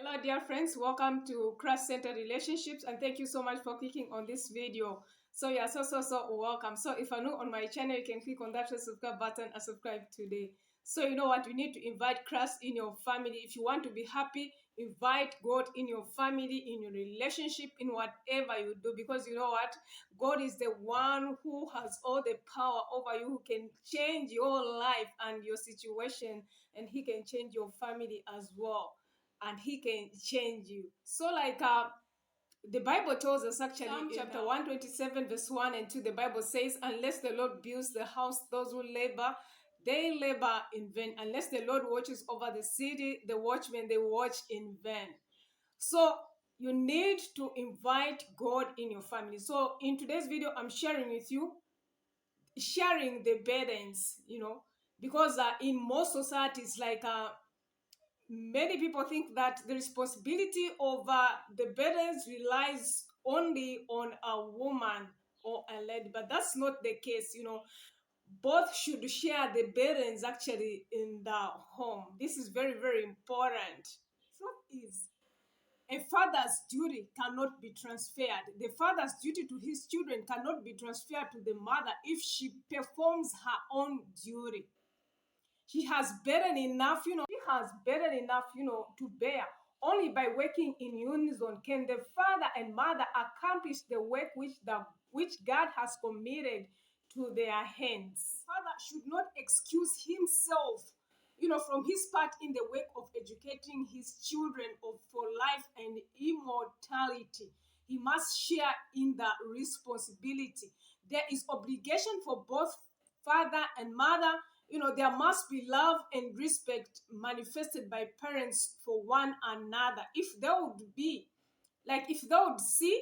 Hello dear friends, welcome to Christ-Centered Relationships, and thank you so much for clicking on this video. So yeah, so welcome. So if you're new on my channel, you can click on that subscribe button and subscribe today. So you know what, you need to invite Christ in your family. If you want to be happy, invite God in your family, in your relationship, in whatever you do, because you know what, God is the one who has all the power over you, who can change your life and your situation, and he can change your family as well, and he can change you. So the Bible tells us actually Psalm in chapter 127 verse 1 and 2, the Bible says, unless the Lord builds the house, those who labor, they labor in vain. Unless the Lord watches over the city, the watchmen, they watch in vain. So you need to invite God in your family. So in today's video, I'm sharing with you, sharing the burdens, because in most societies, many people think that the responsibility of the burdens relies only on a woman or a lady, but that's not the case. Both should share the burdens actually in the home. This is very, very important. Truth is, a father's duty cannot be transferred. The father's duty to his children cannot be transferred to the mother if she performs her own duty. She has burden enough, to bear. Only by working in unison can the father and mother accomplish the work which God has committed to their hands. Father should not excuse himself, from his part in the work of educating his children for life and immortality. He must share in the responsibility. There is obligation for both father and mother. There must be love and respect manifested by parents for one another. If they would see,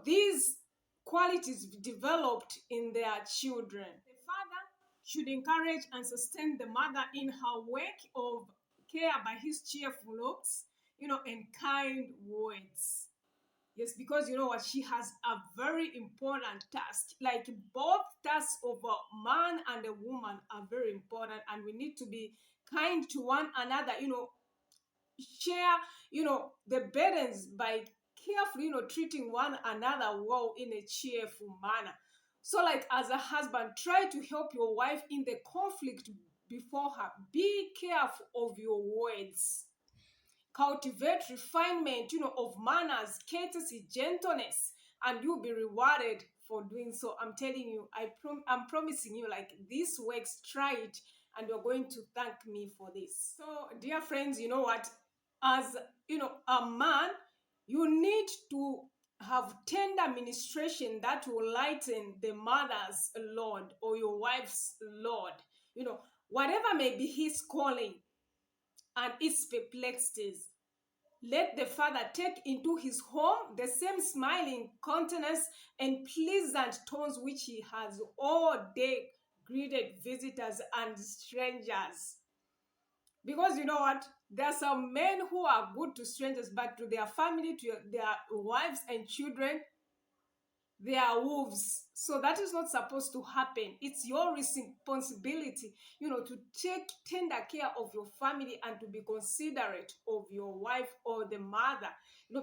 these qualities developed in their children. The father should encourage and sustain the mother in her work of care by his cheerful looks, and kind words. Yes, because you know what, she has a very important task. Like both tasks of a man and a woman are very important, and we need to be kind to one another, share, the burdens by carefully, treating one another well in a cheerful manner. So, like as a husband, try to help your wife in the conflict before her. Be careful of your words. Cultivate refinement, of manners, courtesy, gentleness, and you'll be rewarded for doing so. I'm telling you, I'm promising you, like this works. Try it, and you're going to thank me for this. So, dear friends, you know what? As a man, you need to have tender ministration that will lighten the mother's load or your wife's load. Whatever may be his calling and its perplexities, let the father take into his home the same smiling countenance and pleasant tones which he has all day greeted visitors and strangers. Because you know what? There are some men who are good to strangers, but to their family, to their wives and children, they are wolves. So that is not supposed to happen. It's your responsibility, to take tender care of your family and to be considerate of your wife or the mother,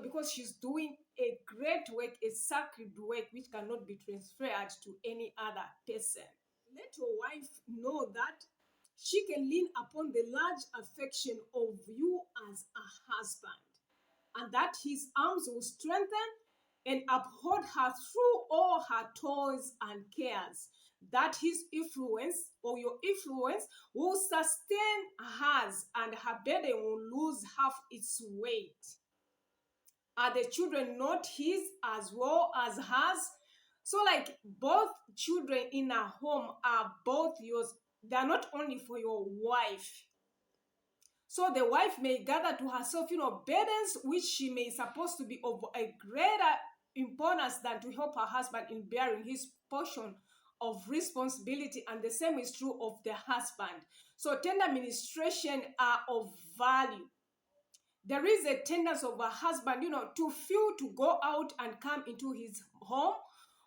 because she's doing a great work, a sacred work which cannot be transferred to any other person. Let your wife know that she can lean upon the large affection of you as a husband, and that his arms will strengthen and uphold her through all her toils and cares, that his influence or your influence will sustain hers and her burden will lose half its weight. Are the children not his as well as hers? So, like, both children in a home are both yours. They are not only for your wife. So the wife may gather to herself, burdens which she may supposed to be of a greater importance than to help her husband in bearing his portion of responsibility, and the same is true of the husband. So tender ministration are of value. There is a tendency of a husband, to feel to go out and come into his home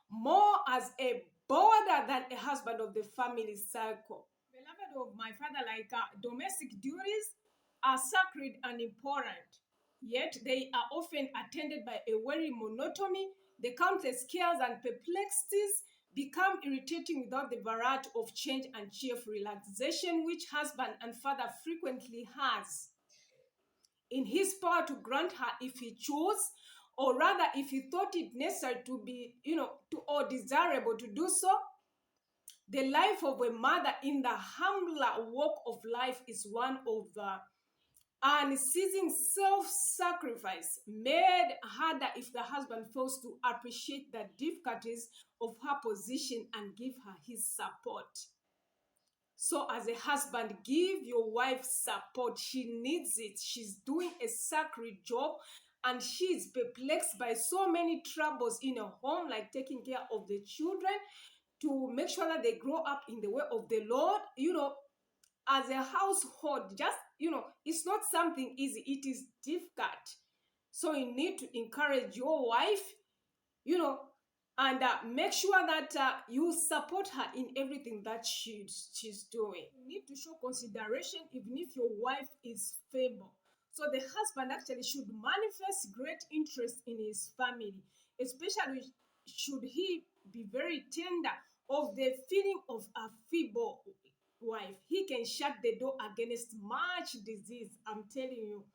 more as a border than a husband of the family circle. Beloved of my father, domestic duties are sacred and important. Yet they are often attended by a weary monotony. The countless cares and perplexities become irritating without the variety of change and cheerful relaxation which husband and father frequently has in his power to grant her if he chose, or rather if he thought it necessary to be, or desirable to do so. The life of a mother in the humbler walk of life is one of unceasing self-sacrifice, made harder if the husband fails to appreciate the difficulties of her position and give her his support. So as a husband, give your wife support. She needs it. She's doing a sacred job and she's perplexed by so many troubles in a home, like taking care of the children, to make sure that they grow up in the way of the Lord. As a household, just, it's not something easy. It is difficult. So you need to encourage your wife, you know, and make sure that you support her in everything that she's doing. You need to show consideration even if your wife is feeble. So the husband actually should manifest great interest in his family, especially should he be very tender of the feeling of a feeble wife. He can shut the door against much disease. I'm telling you,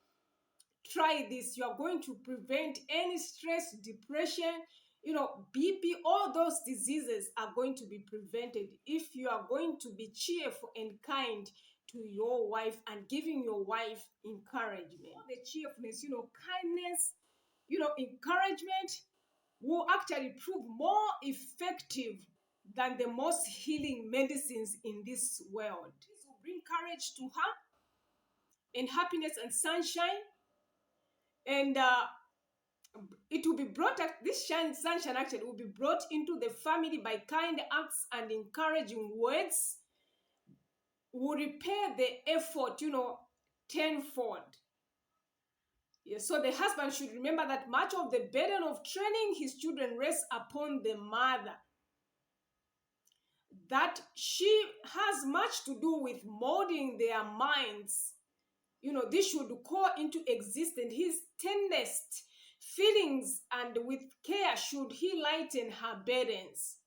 try this. You are going to prevent any stress, depression, BP. All those diseases are going to be prevented if you are going to be cheerful and kind to your wife and giving your wife encouragement. The cheerfulness, kindness, encouragement will actually prove more effective than the most healing medicines in this world. This will bring courage to her and happiness and sunshine, and it will be brought, this sunshine actually will be brought into the family by kind acts and encouraging words, will repair the effort, tenfold. Yes, so the husband should remember that much of the burden of training his children rests upon the mother, that she has much to do with molding their minds. This should call into existence his tenderest feelings, and with care should he lighten her burdens.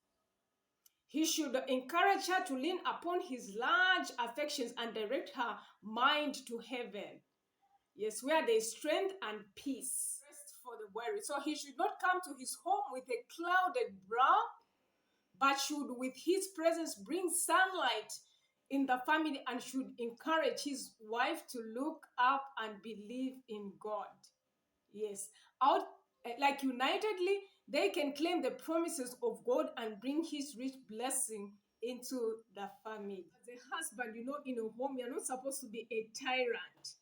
He should encourage her to lean upon his large affections and direct her mind to heaven. Yes, where there is strength and peace. Rest for the weary. So he should not come to his home with a clouded brow, but should with his presence bring sunlight in the family, and should encourage his wife to look up and believe in God. Yes, out like unitedly, they can claim the promises of God and bring his rich blessing into the family. As a husband, in a home, you're not supposed to be a tyrant.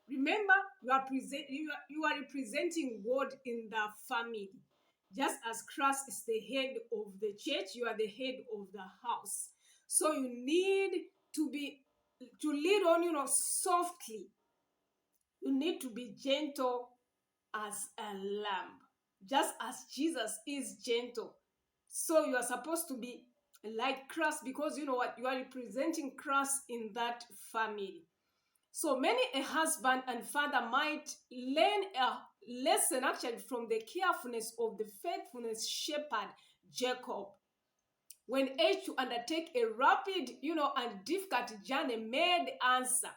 Remember, you are representing God in the family. Just as Christ is the head of the church, you are the head of the house. So you need to lead on, softly. You need to be gentle as a lamb, just as Jesus is gentle. So you are supposed to be like Christ, because you know what? You are representing Christ in that family. So many a husband and father might learn a lesson actually from the carefulness of the faithfulness shepherd Jacob, when urged to undertake a rapid, and difficult journey, made answer: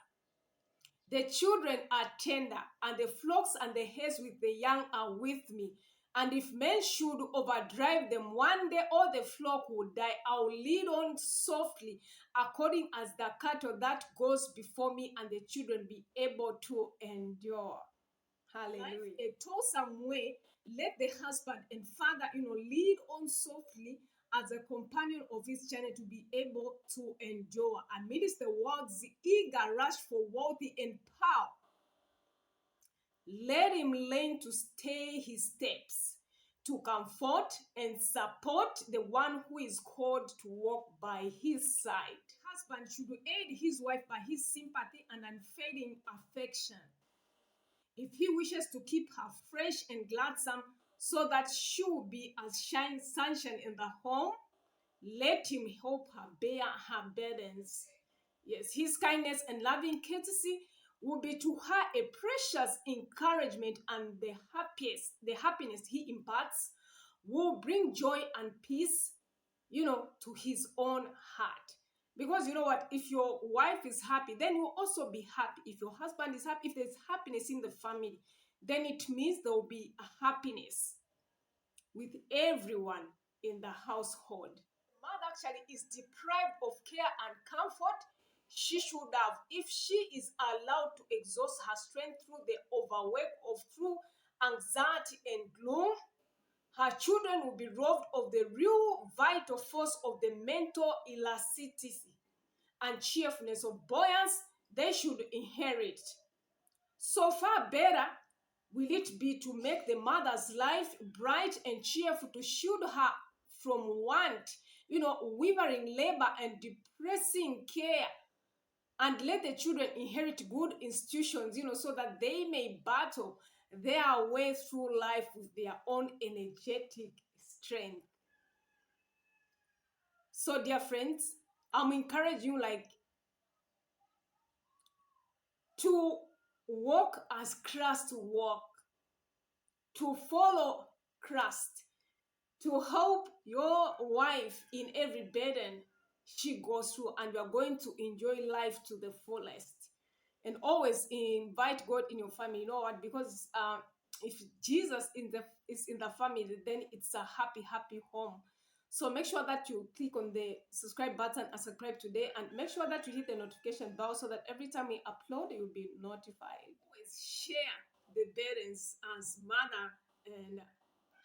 the children are tender, and the flocks and the herds with the young are with me. And if men should overdrive them, one day all the flock will die. I will lead on softly, according as the cattle that goes before me, and the children be able to endure. Hallelujah. A toilsome way, let the husband and father, lead on softly as a companion of his journey, to be able to endure amidst the world's eager rush for wealth and power. Let him learn to stay his steps, to comfort and support the one who is called to walk by his side. Husband should aid his wife by his sympathy and unfailing affection. If he wishes to keep her fresh and gladsome, so that she will be as sunshine in the home, let him help her bear her burdens. Yes, his kindness and loving courtesy will be to her a precious encouragement, and the happiness he imparts will bring joy and peace, to his own heart. Because you know what, if your wife is happy, then you'll also be happy. If your husband is happy, if there's happiness in the family, then it means there will be a happiness with everyone in the household. Mother actually is deprived of care and comfort she should have if she is allowed to exhaust her strength through the overwork of through anxiety and gloom. Her children will be robbed of the real vital force of the mental elasticity and cheerfulness of buoyance they should inherit. So far better will it be to make the mother's life bright and cheerful, to shield her from want, wavering labor and depressing care, and let the children inherit good institutions, so that they may battle their way through life with their own energetic strength. So, dear friends, I'm encouraging you to walk as Christ walked, to follow Christ, to help your wife in every burden she goes through, and you are going to enjoy life to the fullest. And always invite God in your family. You know what? Because if Jesus is in the family, then it's a happy, happy home. So make sure that you click on the subscribe button and subscribe today, and make sure that you hit the notification bell so that every time we upload, you'll be notified. Always share the burdens as mother and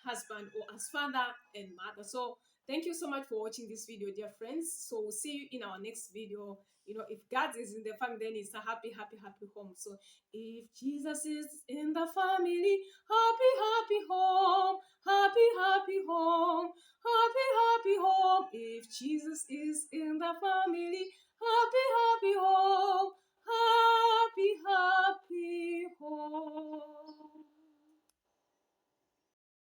husband, or as father and mother. So thank you so much for watching this video, dear friends. So we'll see you in our next video. If God is in the family, then it's a happy, happy, happy home. So if Jesus is in the family, happy, happy home, happy, happy home, happy, happy home. If Jesus is in the family, happy, happy home, happy